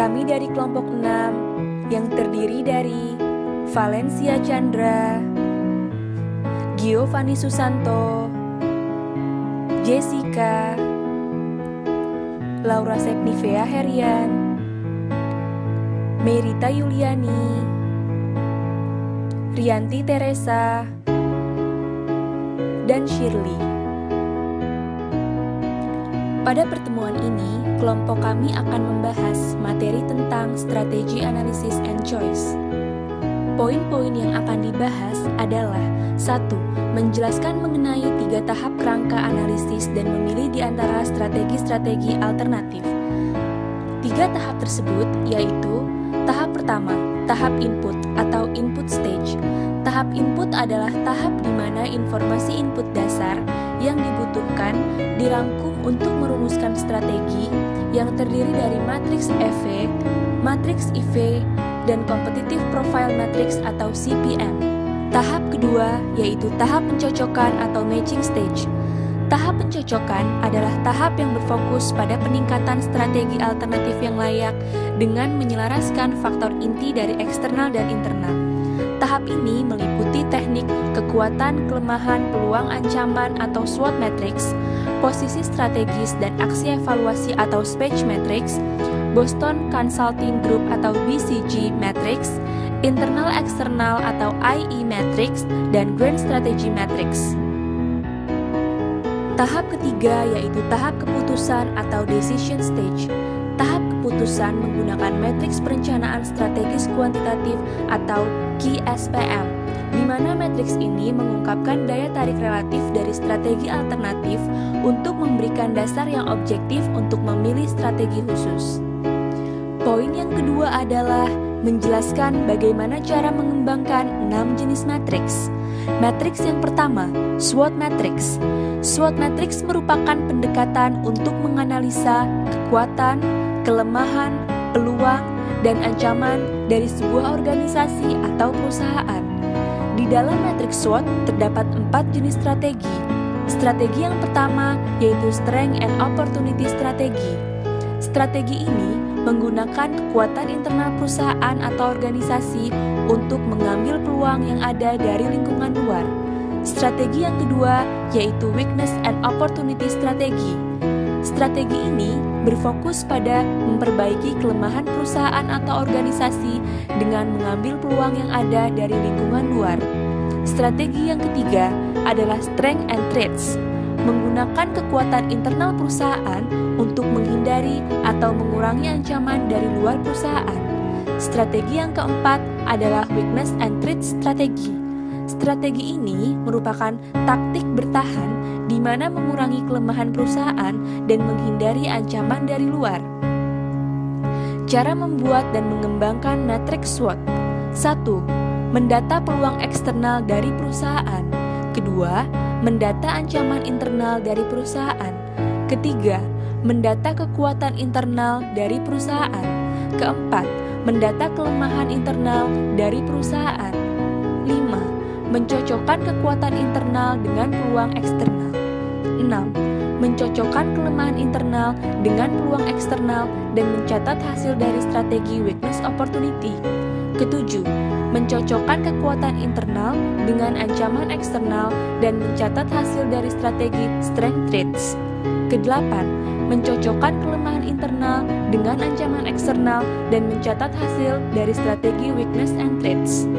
Kami dari kelompok 6 yang terdiri dari Valencia Chandra, Giovanni Susanto, Jessica, Laura Sepnivea Herian, Merita Yuliani, Rianti Teresa, dan Shirley. Pada pertemuan ini, kelompok kami akan membahas materi tentang strategi analisis and choice. Poin-poin yang akan dibahas adalah 1. Menjelaskan mengenai 3 tahap kerangka analisis dan memilih di antara strategi-strategi alternatif. 3 tahap tersebut yaitu tahap pertama, tahap input atau input stage. Tahap input adalah tahap di mana informasi input dasar yang dibutuhkan dirangkum untuk merumuskan strategi yang terdiri dari matriks EV, matriks IV, dan Competitive Profile Matrix atau CPM. Tahap kedua yaitu tahap pencocokkan atau matching stage. Tahap pencocokan adalah tahap yang berfokus pada peningkatan strategi alternatif yang layak dengan menyelaraskan faktor inti dari eksternal dan internal. Tahap ini meliputi teknik kekuatan, kelemahan, peluang, ancaman atau SWOT matrix, posisi strategis dan aksi evaluasi atau SPACE matrix, Boston Consulting Group atau BCG matrix, internal eksternal atau IE matrix, dan Grand Strategy matrix. Tahap ketiga yaitu tahap keputusan atau decision stage. Tahap keputusan menggunakan matriks perencanaan strategis kuantitatif atau KSPM, di mana matriks ini mengungkapkan daya tarik relatif dari strategi alternatif untuk memberikan dasar yang objektif untuk memilih strategi khusus. Poin yang kedua adalah menjelaskan bagaimana cara mengembangkan 6 jenis matriks. Matriks yang pertama, SWOT matrix. SWOT matrix merupakan pendekatan untuk menganalisa kekuatan, kelemahan, peluang, dan ancaman dari sebuah organisasi atau perusahaan. Di dalam matriks SWOT terdapat 4 jenis strategi. Strategi yang pertama yaitu Strength and Opportunity Strategi. Strategi ini menggunakan kekuatan internal perusahaan atau organisasi untuk mengambil peluang yang ada dari lingkungan luar. Strategi yang kedua yaitu Weakness and Opportunity Strategi. Strategi ini berfokus pada memperbaiki kelemahan perusahaan atau organisasi dengan mengambil peluang yang ada dari lingkungan luar. Strategi yang ketiga adalah Strength and Threats, menggunakan kekuatan internal perusahaan untuk menghindari atau mengurangi ancaman dari luar perusahaan. Strategi yang keempat adalah Weakness and Threats Strategi. Strategi ini merupakan taktik bertahan di mana mengurangi kelemahan perusahaan dan menghindari ancaman dari luar. Cara membuat dan mengembangkan matriks SWOT. 1. Mendata peluang eksternal dari perusahaan. Kedua, mendata ancaman internal dari perusahaan. Ketiga, mendata kekuatan internal dari perusahaan. Keempat, mendata kelemahan internal dari perusahaan. 5. Mencocokkan kekuatan internal dengan peluang eksternal. 6. Mencocokkan kelemahan internal dengan peluang eksternal dan mencatat hasil dari strategi weakness opportunity. Ketujuh, mencocokkan kekuatan internal dengan ancaman eksternal dan mencatat hasil dari strategi strength traits. Kedelapan, mencocokkan kelemahan internal dengan ancaman eksternal dan mencatat hasil dari strategi weakness and traits.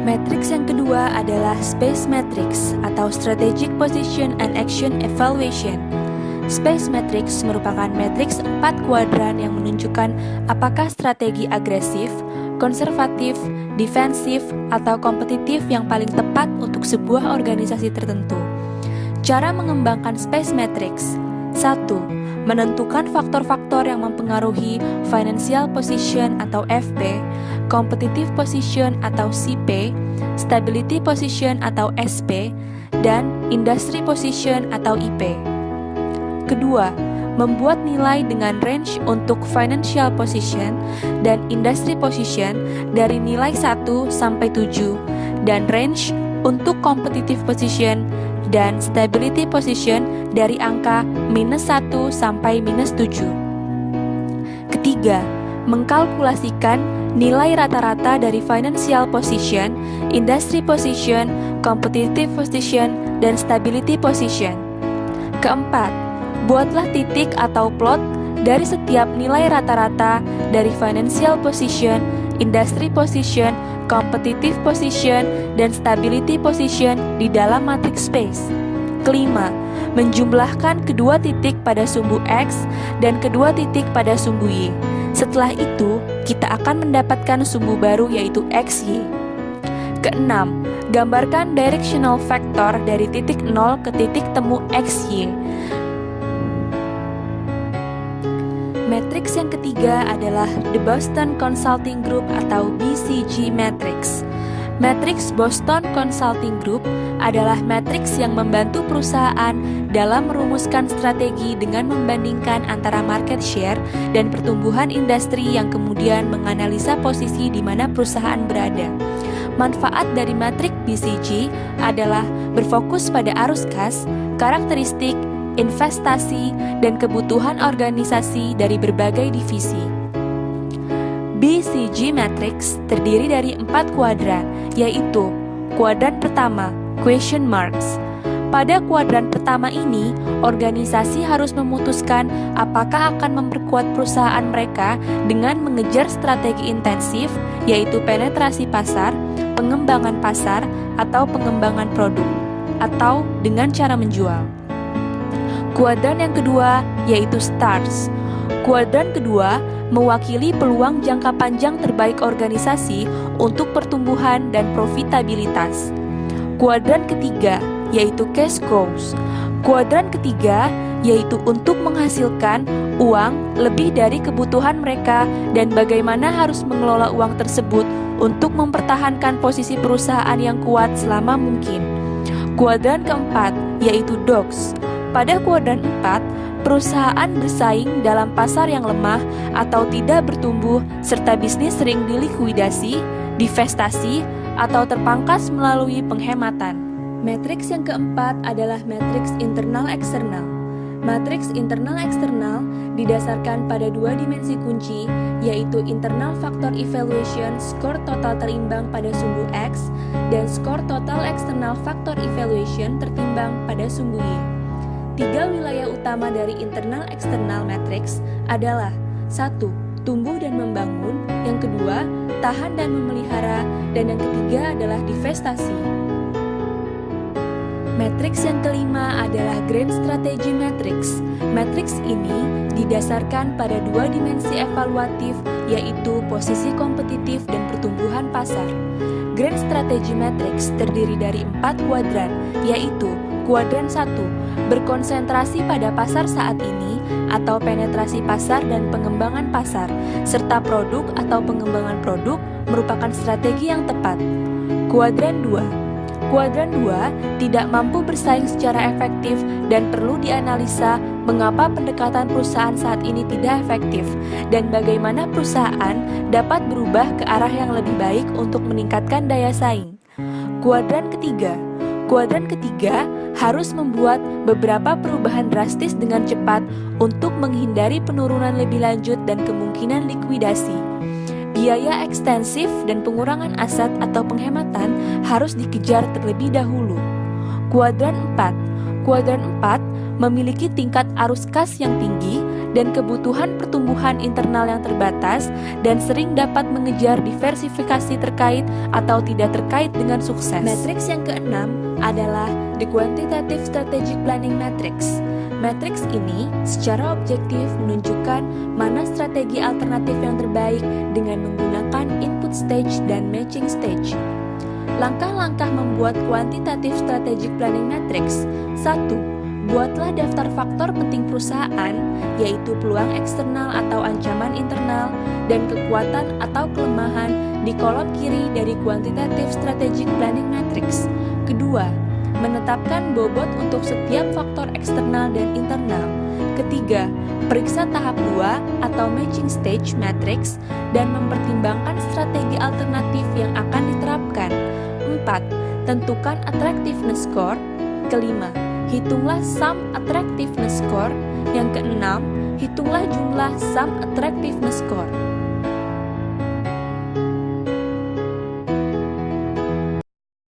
Matriks yang kedua adalah SPACE matrix atau Strategic Position and Action Evaluation. SPACE matrix merupakan matriks 4 kuadran yang menunjukkan apakah strategi agresif, konservatif, defensif, atau kompetitif yang paling tepat untuk sebuah organisasi tertentu. Cara mengembangkan SPACE matrix. 1. Menentukan faktor-faktor yang mempengaruhi financial position atau FP, competitive position atau CP, stability position atau SP, dan industry position atau IP. Kedua, membuat nilai dengan range untuk financial position dan industry position dari nilai 1 sampai 7 dan range untuk competitive position dan stability position dari angka -1 sampai -7. Ketiga, mengkalkulasikan nilai rata-rata dari financial position, industry position, competitive position, dan stability position. Keempat, buatlah titik atau plot dari setiap nilai rata-rata dari financial position, industry position, competitive position, dan stability position di dalam matrix space. Kelima, menjumlahkan kedua titik pada sumbu X dan kedua titik pada sumbu Y. Setelah itu, kita akan mendapatkan sumbu baru yaitu XY. Keenam, gambarkan directional vector dari titik 0 ke titik temu XY. Matriks yang ketiga adalah The Boston Consulting Group atau BCG Matrix. Matriks Boston Consulting Group adalah matriks yang membantu perusahaan dalam merumuskan strategi dengan membandingkan antara market share dan pertumbuhan industri yang kemudian menganalisa posisi di mana perusahaan berada. Manfaat dari matriks BCG adalah berfokus pada arus kas, karakteristik, investasi, dan kebutuhan organisasi dari berbagai divisi. BCG Matrix terdiri dari 4 kuadran, yaitu kuadran pertama, question marks. Pada kuadran pertama ini, organisasi harus memutuskan apakah akan memperkuat perusahaan mereka dengan mengejar strategi intensif, yaitu penetrasi pasar, pengembangan pasar, atau pengembangan produk, atau dengan cara menjual. Kuadran yang kedua yaitu stars. Kuadran kedua mewakili peluang jangka panjang terbaik organisasi untuk pertumbuhan dan profitabilitas. Kuadran ketiga yaitu cash cows. Kuadran ketiga yaitu untuk menghasilkan uang lebih dari kebutuhan mereka dan bagaimana harus mengelola uang tersebut untuk mempertahankan posisi perusahaan yang kuat selama mungkin. Kuadran keempat yaitu dogs. Pada kuadran 4, perusahaan bersaing dalam pasar yang lemah atau tidak bertumbuh serta bisnis sering dilikuidasi, divestasi, atau terpangkas melalui penghematan. Matriks yang keempat adalah matriks internal-eksternal. Matriks internal-eksternal didasarkan pada 2 dimensi kunci, yaitu internal factor evaluation skor total terimbang pada sumbu X dan skor total external factor evaluation tertimbang pada sumbu Y. 3 wilayah utama dari internal-eksternal matrix adalah 1. Tumbuh dan membangun, yang kedua, tahan dan memelihara, dan yang ketiga adalah divestasi. Matriks yang kelima adalah Grand Strategy Matrix. Matriks ini didasarkan pada 2 dimensi evaluatif, yaitu posisi kompetitif dan pertumbuhan pasar. Grand Strategy Matrix terdiri dari 4 kuadran, yaitu kuadran 1, berkonsentrasi pada pasar saat ini atau penetrasi pasar dan pengembangan pasar, serta produk atau pengembangan produk merupakan strategi yang tepat. Kuadran 2. Kuadran 2 tidak mampu bersaing secara efektif dan perlu dianalisa mengapa pendekatan perusahaan saat ini tidak efektif dan bagaimana perusahaan dapat berubah ke arah yang lebih baik untuk meningkatkan daya saing. Kuadran ketiga. Kuadran ketiga harus membuat beberapa perubahan drastis dengan cepat untuk menghindari penurunan lebih lanjut dan kemungkinan likuidasi. Biaya ekstensif dan pengurangan aset atau penghematan harus dikejar terlebih dahulu. Kuadran 4. Kuadran 4 memiliki tingkat arus kas yang tinggi dan kebutuhan pertumbuhan internal yang terbatas dan sering dapat mengejar diversifikasi terkait atau tidak terkait dengan sukses. Matriks yang keenam adalah The Quantitative Strategic Planning Matrix. Matriks ini secara objektif menunjukkan mana strategi alternatif yang terbaik dengan menggunakan input stage dan matching stage. Langkah-langkah membuat Quantitative Strategic Planning Matrix. 1. Buatlah daftar faktor penting perusahaan, yaitu peluang eksternal atau ancaman internal, dan kekuatan atau kelemahan di kolom kiri dari Quantitative Strategic Planning Matrix. Kedua, menetapkan bobot untuk setiap faktor eksternal dan internal. Ketiga, periksa tahap 2 atau matching stage matrix dan mempertimbangkan strategi alternatif yang akan diterapkan. 4. Tentukan attractiveness score. kelima, hitunglah sum attractiveness score. Yang keenam, hitunglah jumlah sum attractiveness score.